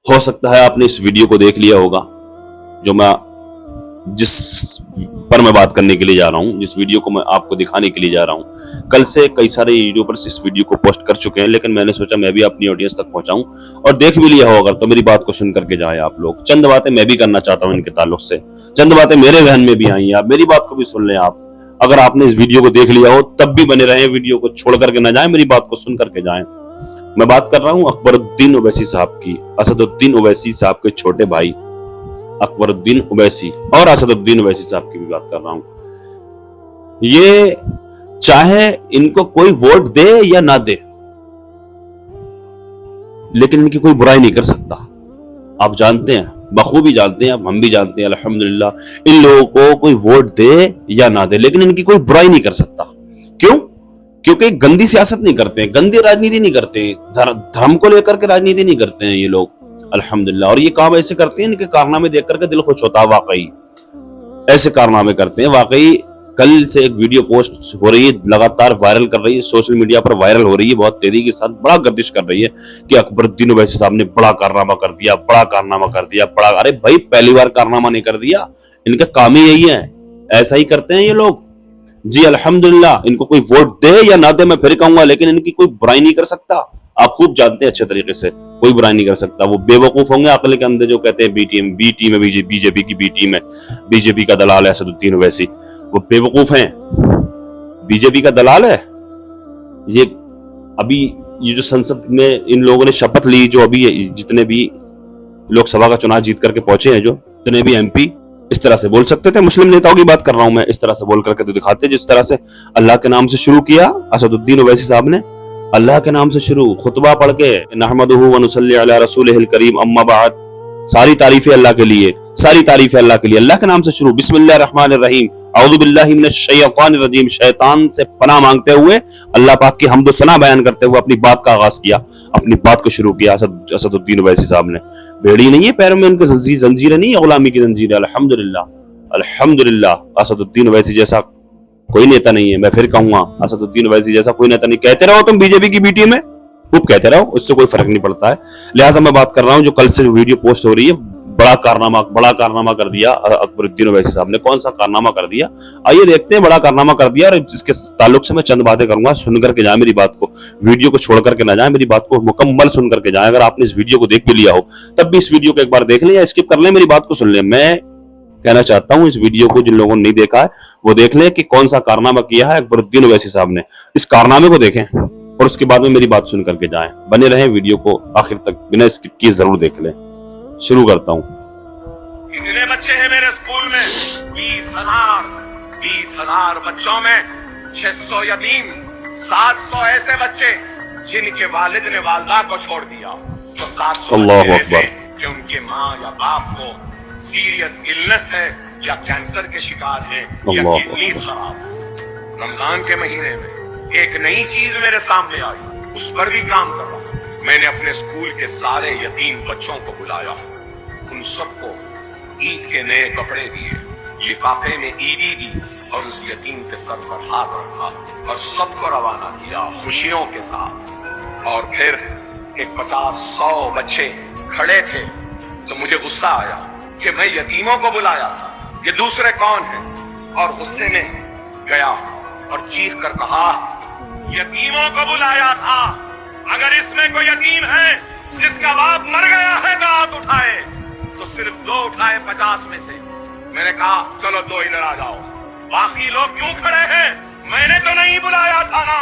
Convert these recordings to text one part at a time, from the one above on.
ہو سکتا ہے آپ نے اس ویڈیو کو دیکھ لیا ہوگا جو میں جس پر میں بات کرنے کے لیے جا رہا ہوں، جس ویڈیو کو میں آپ کو دکھانے کے لیے جا رہا ہوں۔ کل سے کئی سارے یوٹیوبرز اس ویڈیو کو پوسٹ کر چکے ہیں، لیکن میں نے سوچا میں بھی اپنی آڈینس تک پہنچاؤں، اور دیکھ بھی لیا ہوگا تو میری بات کو سن کر کے جائیں آپ لوگ۔ چند باتیں میں بھی کرنا چاہتا ہوں ان کے تعلق سے، چند باتیں میرے ذہن میں بھی آئی ہیں، آپ میری بات کو بھی سن لیں۔ آپ اگر آپ نے اس ویڈیو کو دیکھ لیا ہو تب بھی بنے رہیں، ویڈیو کو چھوڑ کر کے نہ جائیں، میری بات کو سن کر کے جائیں۔ میں بات کر رہا ہوں اکبر الدین اویسی صاحب کی، اسد الدین اویسی صاحب کے چھوٹے بھائی اکبر الدین اویسی، اور اسد الدین اویسی صاحب کی بھی بات کر رہا ہوں۔ یہ چاہے ان کو کوئی ووٹ دے یا نہ دے، لیکن ان کی کوئی برائی نہیں کر سکتا۔ آپ جانتے ہیں، بخوبی جانتے ہیں، ہم بھی جانتے ہیں الحمدللہ، ان لوگوں کو کوئی ووٹ دے یا نہ دے لیکن ان کی کوئی برائی نہیں کر سکتا۔ کیوں؟ کیونکہ گندی سیاست نہیں کرتے ہیں، گندی راجنیتی نہیں کرتے ہیں، دھرم کو لے کر کے راجنیتی نہیں کرتے ہیں یہ لوگ الحمدللہ۔ اور یہ کام ایسے کرتے ہیں، ان کے کارنامے دیکھ کر کے دل خوش ہوتا ہے، واقعی ایسے کارنامے کرتے ہیں۔ واقعی کل سے ایک ویڈیو پوسٹ ہو رہی ہے، لگاتار وائرل کر رہی ہے، سوشل میڈیا پر وائرل ہو رہی ہے بہت تیزی کے ساتھ، بڑا گردش کر رہی ہے کہ اکبر الدین اویسی صاحب نے بڑا کارنامہ کر دیا، بڑا کارنامہ کر دیا، بڑا۔ ارے بھائی پہلی بار کارنامہ نہیں کر دیا، ان کا کام ہی یہی ہے، ایسا ہی کرتے ہیں یہ لوگ جی الحمدللہ۔ ان کو کوئی ووٹ دے یا نہ دے میں پھر کہوں گا، لیکن ان کی کوئی برائی نہیں کر سکتا۔ آپ خوب جانتے ہیں اچھے طریقے سے، کوئی برائی نہیں کر سکتا۔ وہ بے وقوف ہوں گے عقل کے اندر جو کہتے ہیں بی ٹیم ہے، بی جے پی کی بی ٹیم ہے، بی جے پی کا دلال ہے اسد الدین اویسی، وہ بے وقوف ہیں، بی جے پی کا دلال ہے۔ یہ ابھی یہ جو سنسد میں ان لوگوں نے شپت لی، جو ابھی جتنے بھی لوک سبھا کا چناؤ جیت کر کے پہنچے ہیں، جو جتنے بھی ایم پی اس طرح سے بول سکتے تھے، مسلم نیتاؤں کی بات کر رہا ہوں میں، اس طرح سے بول کر کے تو دکھاتے، جس طرح سے اللہ کے نام سے شروع کیا اسد الدین اویسی صاحب نے، اللہ کے نام سے شروع خطبہ پڑھ کے، نحمدہ ونصلی علی رسولہ الکریم، اما بعد، ساری تعریفیں اللہ کے لیے، ساری تعریفیں اللہ کے لیے، اللہ کے نام سے شروع، بسم اللہ الرحمن الرحیم، اعوذ باللہ من الشیطان الرجیم، شیطان سے پناہ مانگتے ہوئے، اللہ پاک کی حمد و ثنا بیان کرتے ہوئے اپنی بات کا آغاز کیا، اپنی بات کو شروع کیا اسد الدین اویسی صاحب نے۔ بیڑی نہیں ہے پیروں میں ان کے، زنجیریں نہیں ہے غلامی کی زنجیریں، الحمدللہ الحمدللہ۔ اسد الدین اویسی جیسا کوئی نیتا نہیں ہے، میں پھر کہوں گا اسد الدین اویسی جیسا کوئی نیتا نہیں۔ کہتے رہو تم بی جے پی کی بی ٹیم ہے، خوب کہتے رہو، اس سے کوئی فرق نہیں پڑتا ہے۔ لہٰذا میں بات کر رہا ہوں جو کل سے ویڈیو پوسٹ ہو رہی ہے، بڑا کارنامہ کر دیا اکبر الدین اویسی صاحب نے۔ کون سا کارنامہ کر دیا؟ آئیے دیکھتے ہیں، بڑا کارنامہ کر دیا، اور اس کے تعلق سے میں چند باتیں کروں گا، سن کر کے جائیں میری بات کو، ویڈیو کو چھوڑ کر کے نہ جائیں، میری بات کو مکمل سن کر کے جائیں۔ اگر آپ نے اس ویڈیو کو دیکھ بھی لیا ہو تب بھی اس ویڈیو کو ایک بار دیکھ لیں یا اسکپ کر لیں، میری بات کو سن لیں۔ میں کہنا چاہتا ہوں اس ویڈیو کو جن لوگوں نے نہیں دیکھا ہے وہ دیکھ لیں کہ کون سا کارنامہ کیا ہے اکبر الدین اویسی صاحب نے، اس کارنامے کو دیکھیں اور اس کے بعد میں میری بات سن کر کے جائیں۔ بنے رہیں ویڈیو کو آخر تک، بنا اسکپ کیے ضرور دیکھ لیں۔ شروع کرتا ہوں۔ کتنے بچے ہیں میرے اسکول میں؟ 20,000 بچوں میں 600 یتیم، 700 ایسے بچے جن کے والد نے والدہ کو چھوڑ دیا، تو 700 اللہ اکبر، کہ ان کے ماں یا باپ کو سیریس النس ہے یا کینسر کے شکار ہیں یا کڈنی خراب۔ رمضان کے مہینے میں ایک نئی چیز میرے سامنے آئی، اس پر بھی کام کر رہا ہوں۔ میں نے اپنے اسکول کے سارے یتیم بچوں کو بلایا، ان سب کو عید کے نئے کپڑے دیے، لفافے میں عیدی دی، اور اس یتیم کے سر پر ہاتھ رکھا اور سب کو روانہ کیا خوشیوں کے ساتھ۔ اور پھر ایک 50-100 بچے کھڑے تھے تو مجھے غصہ آیا کہ میں یتیموں کو بلایا تھا، یہ دوسرے کون ہیں؟ اور غصے میں گیا اور چیخ کر کہا، یتیموں کو بلایا تھا، اگر اس میں کوئی یتیم ہے جس کا باپ مر گیا ہے تو ہاتھ اٹھائے، تو صرف 2 اٹھائے 50 میں سے۔ میں نے کہا چلو 2 ادھر آ جاؤ، باقی لوگ کیوں کھڑے ہیں؟ میں نے تو نہیں بلایا تھا نا۔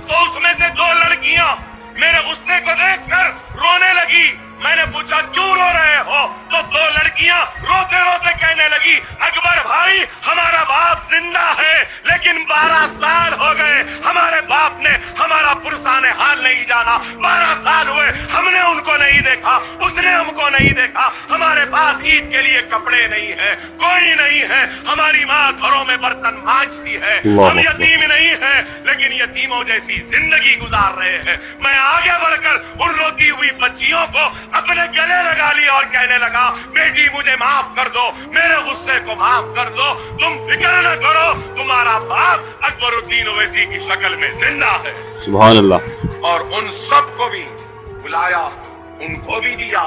تو اس میں سے 2 لڑکیاں میرے غصے کو دیکھ کر رونے لگی۔ میں نے پوچھا کیوں رو رہے ہو؟ تو 2 لڑکیاں روتے روتے کہنے لگی، اکبر بھائی ہمارا باپ زندہ ہے لیکن 12 سال ہو گئے، ہمارے باپ نے ہمارا پرسان حال نہیں جانا، 12 سال ہوئے ہم نے ان کو نہیں دیکھا، اس نے ہم کو نہیں دیکھا، ہمارے پاس عید کے لیے کپڑے نہیں ہیں، کوئی نہیں ہے، ہماری ماں گھروں میں برتن مانجتی ہے، ہم یتیم نہیں ہیں لیکن یتیموں جیسی زندگی گزار رہے ہیں۔ میں آگے بڑھ کر ان روتی ہوئی بچیوں کو اپنے گلے لگا لیا اور کہنے لگا، بیٹی مجھے معاف کر دو، میرے غصے کو معاف کر دو، تم فکر نہ کرو، تمہارا باپ اکبر الدین اویسی کی شکل میں زندہ ہے۔ سبحان اللہ۔ اور ان سب کو بھی بلایا، ان کو بھی دیا،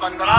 15